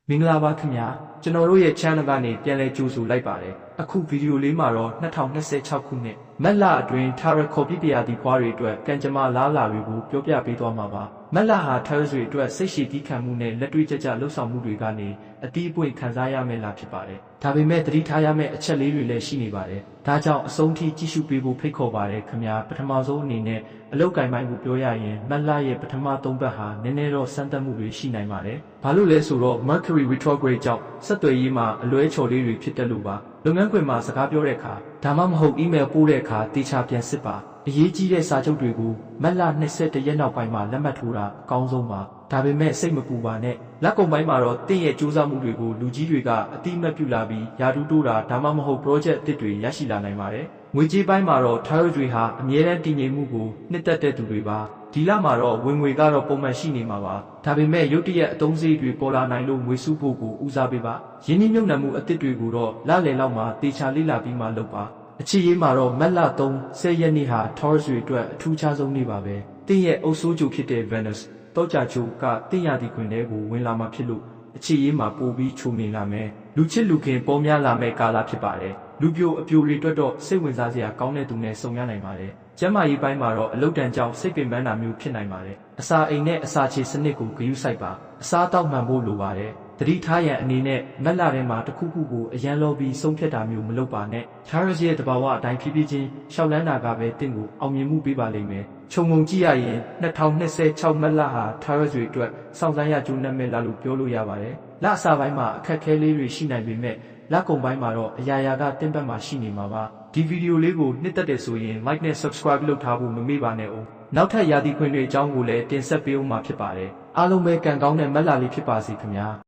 မင်္ဂလာပါခင်ဗျာကျွန်တော်တို့ရဲ့ channel ကနေပြန်လည်ကြိုဆိုလိုက်ပါတယ်အခုဗီဒီယိုလေးမှာတော့2026ခုနှစ်မက်လအတွင်းထာရခေါ်ပြပြရာသီဖွားတွေအတွက်ကံကြမ္မာလားလာတွေကိုပြောပြပေးသွားမှာပါမက်လဟာထာရတွေအတွက်စိတ်ရှည်တီးခံမှုနဲ့လက်တွေ့ကြကြလှုပ်ဆောင်မှုတွေကနေအတီးအပွင့်ခံစားရမယ့်လားဖြစ်ပါတယ်ဒါပေမဲ့သတိထားရမယ့်အချက်လေးတွေလည်းရှိနေပါတယ်ဒါကြောင့်အဆုံးထိကြည့်ရှုပေးဖို့ဖိတ်ခေါ်ပါတယ်ခင်ဗျာပထမဆုံးအနေနဲ့အလုတ်ကင်ပိုင်းကိုပြောရရင်မက်လရဲ့ပထမ3ပတ်ဟာနည်းနည်းတော့စမ်းသပ်မှုတွေရှိနိုင်ပါတယ်ဘာလို့လဲဆိုတော့ Mercury retrograde ကြောင့်ဆက်သွယ်ရေးမှာအလွဲချော်လေးတွေဖြစ်တတ်လို့ပါလုပ်ငန်းခွင်မှာစကားပြောတဲ့အခါဒါမှမဟုတ် email ပို့တဲ့အခါတေချာပြန်စစ်ပါအရေးကြီးတဲ့စာချုပ်တွေကိုမက်လ21ရက်နောက်ပိုင်းမှာလက်မှတ်ထိုးတာအကောင်းဆုံးပါဒါပေမဲ့စိတ်မပူပါနဲ့လက်ကုံပိုင်းမှာတော့တင့်ရဲ့စူးစမ်းမှုတွေကိုလူကြီးတွေကအတိအမှတ်ပြုလာပြီးယာတူတိုးတာဒါမှမဟုတ် project အသစ်တွေရရှိလာနိုင်ပါတယ်ငွေကြေးပိုင်းမှာတော့ tarot တွေဟာအမြဲတမ်းတည်ငြိမ်မှုကိုနှစ်သက်တဲ့သူတွေပါဒီလမှာတော့ဝင်ငွေကတော့ပုံမှန်ရှိနေမှာပါဒါပေမဲ့ရုတ်တရက်အသုံးစရိတ်တွေပေါ်လာနိုင်လို့ငွေစုဖို့ကိုဦးစားပေးပါရင်းနှီးမြှုပ်နှံမှုအသစ်တွေကိုတော့လလယ်လောက်မှာတေချာလေ့လာပြီးမှလုပ်ပါအချစ်ရေးမှာတော့မက်လ10ရက်နေ့ဟာ Taurus တွေအတွက်အထူးခြားဆုံးနေ့ပါပဲတင်းရဲ့အုပ်စိုးကြိုဖြစ်တဲ့ Venus တောကြချိုကတင်းရာသီခွင်ထဲကိုဝင်လာမှာဖြစ်လို့အချစ်ရေးမှာပိုပြီးချုံနေလာမယ်လူချစ်လူခင်ပေါ်များလာမဲ့ကာလဖြစ်ပါတယ်လူပြိုအပြိုတွေအတွက်တော့စိတ်ဝင်စားစရာကောင်းတဲ့သူနဲ့ဆုံရနိုင်ပါတယ်ကျမ်းမာရေးပိုင်းမှာတော့အလုတ်တန်ကြောင့်စိတ်ပင်ပန်းတာမျိုးဖြစ်နိုင်ပါတယ်အစာအိမ်နဲ့အစာချေစနစ်ကိုဂရုစိုက်ပါအစားတောက်မှန်ဖို့လိုပါတယ်တတိထားရန်အနေနဲ့မက်လထဲမှာတစ်ခုခုကိုအရန်လောပြီးဆုံးဖြတ်တာမျိုးမလုပ်ပါနဲ့ Taurus ရဲ့တဘာဝအတိုင်းဖြည်းဖြည်းချင်းရှောက်လန်းတာကပဲတင့်ကိုအောင်မြင်မှုပေးပါလိမ့်မယ်ခြုံငုံကြည့်ရရင်2026မက်လဟာ Taurus တွေအတွက်စောင့်ဆိုင်းရကျိုးနှံ့မဲ့လာလို့ပြောလို့ရပါတယ်လအစာပိုင်းမှာအခက်ခဲလေးတွေရှိနိုင်ပေမဲ့လကုံပိုင်းမှာတော့အရာရာကတင်းပတ်မှာရှိနေမှာပါဒီဗီဒီယိုလေးကိုနှစ်သက်တယ်ဆိုရင် like နဲ့ subscribe လုပ်ထားဖို့မမေ့ပါနဲ့ဦးနောက်ထပ်ရာသီခွင်တွေအကြောင်းကိုလည်းတင်ဆက်ပေးဦးမှာဖြစ်ပါတယ်အားလုံးပဲကံကောင်းတဲ့မက်လလေးဖြစ်ပါစေခင်ဗျာ